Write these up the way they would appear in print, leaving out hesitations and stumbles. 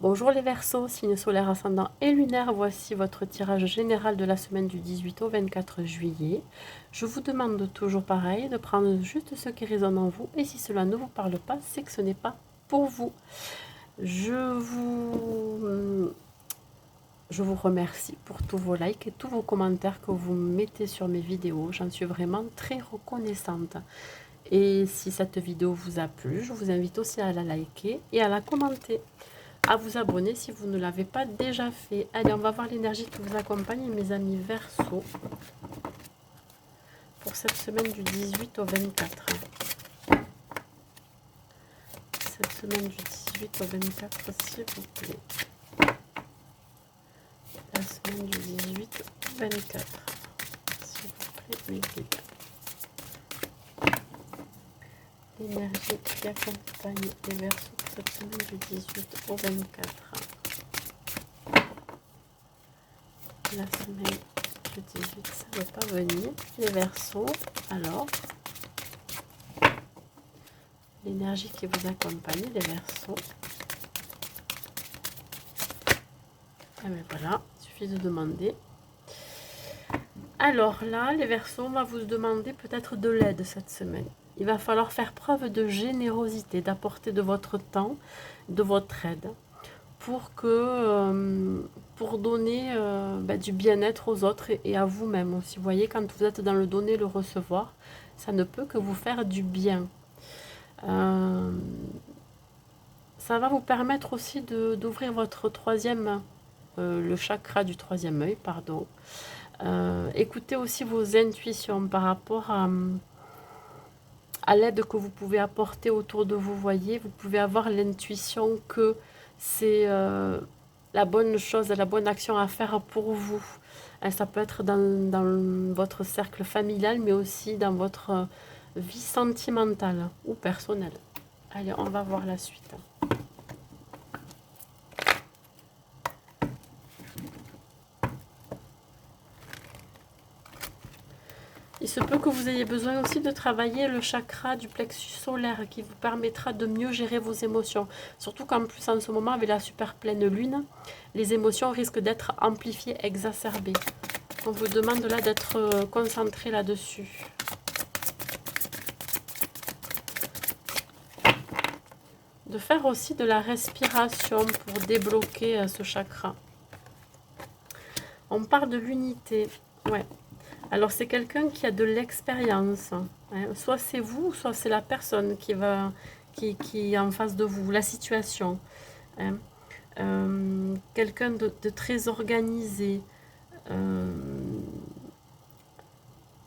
Bonjour les Verseaux, signe solaire ascendant et lunaire, voici votre tirage général de la semaine du 18 au 24 juillet. Je vous demande toujours pareil de prendre juste ce qui résonne en vous et si cela ne vous parle pas, c'est que ce n'est pas pour vous. Je vous remercie pour tous vos likes et tous vos commentaires que vous mettez sur mes vidéos. J'en suis vraiment très reconnaissante. Et si cette vidéo vous a plu, je vous invite aussi à la liker et à la commenter. À vous abonner si vous ne l'avez pas déjà fait. Allez, on va voir l'énergie qui vous accompagne, mes amis Verseaux, pour cette semaine du 18 au 24. Cette semaine du 18 au 24, s'il vous plaît. La semaine du 18 au 24, s'il vous plaît, mes guides. L'énergie qui accompagne les Verseaux pour cette semaine du 18 au 24. La semaine du 18, ça ne veut pas venir. Les Verseaux, alors, l'énergie qui vous accompagne, les Verseaux. Et bien voilà, il suffit de demander. Alors là, les Verseaux, on va vous demander peut-être de l'aide cette semaine. Il va falloir faire preuve de générosité, d'apporter de votre temps, de votre aide, pour donner du bien-être aux autres et à vous-même aussi. Vous voyez, quand vous êtes dans le donner, le recevoir, ça ne peut que vous faire du bien. Ça va vous permettre aussi d'ouvrir votre troisième, le chakra du troisième œil, pardon. Écoutez aussi vos intuitions par rapport à l'aide que vous pouvez apporter autour de vous. Voyez, vous pouvez avoir l'intuition que c'est la bonne chose, la bonne action à faire pour vous. Ça peut être dans votre cercle familial, mais aussi dans votre vie sentimentale ou personnelle. Allez, on va voir la suite. Il se peut que vous ayez besoin aussi de travailler le chakra du plexus solaire qui vous permettra de mieux gérer vos émotions. Surtout qu'en plus, en ce moment, avec la super pleine lune, les émotions risquent d'être amplifiées, exacerbées. On vous demande là d'être concentré là-dessus. De faire aussi de la respiration pour débloquer ce chakra. On parle de l'unité. Ouais. Alors, c'est quelqu'un qui a de l'expérience. Hein. Soit c'est vous, soit c'est la personne qui est en face de vous, la situation. Hein. Quelqu'un de très organisé.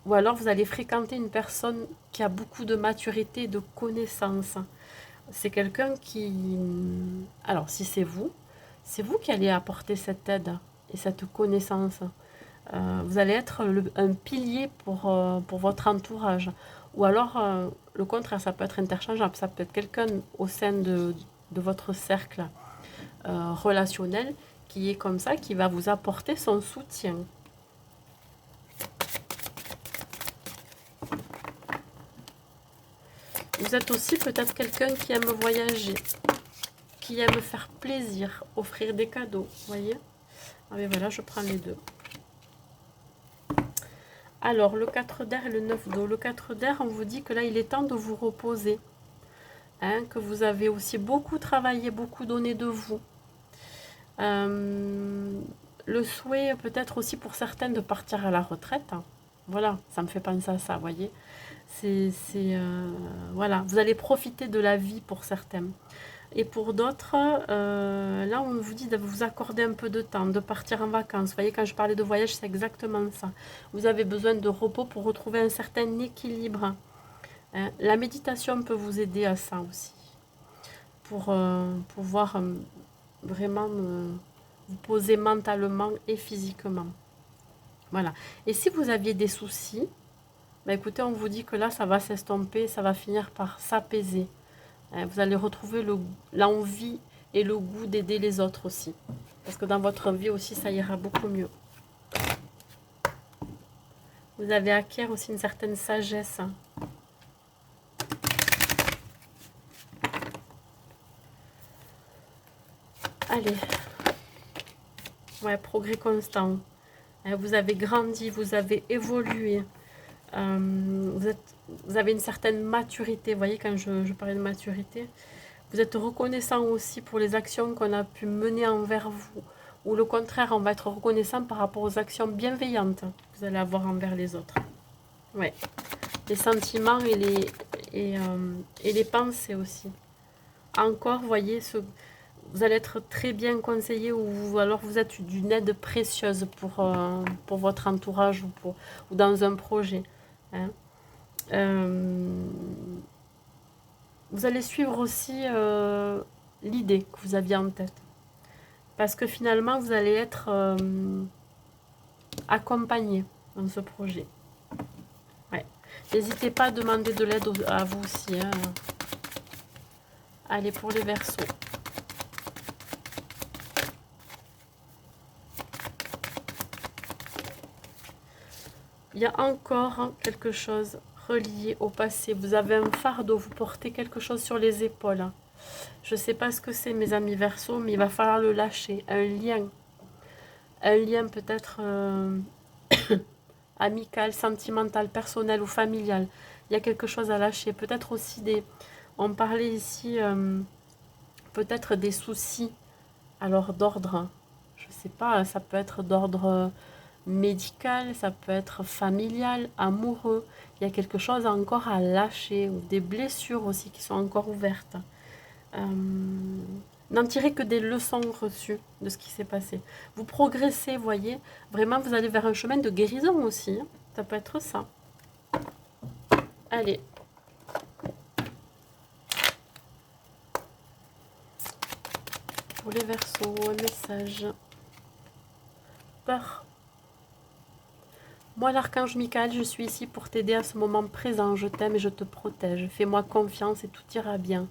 Ou alors, vous allez fréquenter une personne qui a beaucoup de maturité et de connaissances. C'est quelqu'un qui... Alors, si c'est vous qui allez apporter cette aide et cette connaissance. Vous allez être un pilier pour votre entourage. Ou alors, le contraire, ça peut être interchangeable. Ça peut être quelqu'un au sein de votre cercle relationnel qui est comme ça, qui va vous apporter son soutien. Vous êtes aussi peut-être quelqu'un qui aime voyager, qui aime faire plaisir, offrir des cadeaux. Vous voyez? Ah mais voilà, je prends les deux. Alors, le 4 d'air et le 9 d'eau. Le 4 d'air, on vous dit que là, il est temps de vous reposer. Hein, que vous avez aussi beaucoup travaillé, beaucoup donné de vous. Le souhait, peut-être aussi pour certaines, de partir à la retraite. Voilà, ça me fait penser à ça, vous voyez. Voilà, vous allez profiter de la vie pour certains. Et pour d'autres, là, on vous dit de vous accorder un peu de temps, de partir en vacances. Vous voyez, quand je parlais de voyage, c'est exactement ça. Vous avez besoin de repos pour retrouver un certain équilibre. Hein. La méditation peut vous aider à ça aussi. Pour pouvoir vraiment vous poser mentalement et physiquement. Voilà. Et si vous aviez des soucis, bah écoutez, on vous dit que là, ça va s'estomper, ça va finir par s'apaiser. Vous allez retrouver l'envie et le goût d'aider les autres aussi. Parce que dans votre vie aussi, ça ira beaucoup mieux. Vous avez acquis aussi une certaine sagesse. Allez. Ouais, progrès constant. Vous avez grandi, vous avez évolué. Vous avez une certaine maturité. Vous voyez, quand je parlais de maturité, vous êtes reconnaissant aussi pour les actions qu'on a pu mener envers vous. Ou le contraire, on va être reconnaissant par rapport aux actions bienveillantes que vous allez avoir envers les autres. Ouais. Les sentiments et les pensées aussi. Encore, vous voyez, vous allez être très bien conseillé ou alors vous êtes d'une aide précieuse pour votre entourage ou dans un projet. Hein. Vous allez suivre aussi l'idée que vous aviez en tête. Parce que finalement, vous allez être accompagné dans ce projet. Ouais. N'hésitez pas à demander de l'aide à vous aussi. Hein. Allez, pour les Verseaux. Il y a encore quelque chose relié au passé. Vous avez un fardeau, vous portez quelque chose sur les épaules. Je ne sais pas ce que c'est, mes amis Verseaux, mais il va falloir le lâcher. Un lien peut-être amical, sentimental, personnel ou familial. Il y a quelque chose à lâcher. Peut-être aussi on parlait ici peut-être des soucis. Alors d'ordre, je ne sais pas, ça peut être d'ordre médical, ça peut être familial, amoureux. Il y a quelque chose encore à lâcher, ou des blessures aussi qui sont encore ouvertes. N'en tirez que des leçons reçues de ce qui s'est passé. Vous progressez, voyez. Vraiment, vous allez vers un chemin de guérison aussi. Hein. Ça peut être ça. Allez. Pour les Verseaux, un message. Peur. Moi, l'archange Michael, je suis ici pour t'aider à ce moment présent. Je t'aime et je te protège. Fais-moi confiance et tout ira bien.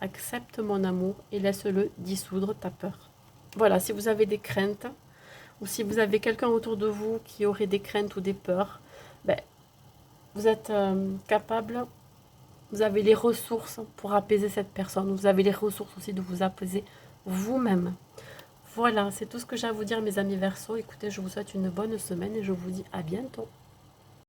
Accepte mon amour et laisse-le dissoudre ta peur. Voilà, si vous avez des craintes, ou si vous avez quelqu'un autour de vous qui aurait des craintes ou des peurs, ben, vous êtes capable, vous avez les ressources pour apaiser cette personne. Vous avez les ressources aussi de vous apaiser vous-même. Voilà, c'est tout ce que j'ai à vous dire, mes amis Verseaux. Écoutez, je vous souhaite une bonne semaine et je vous dis à bientôt.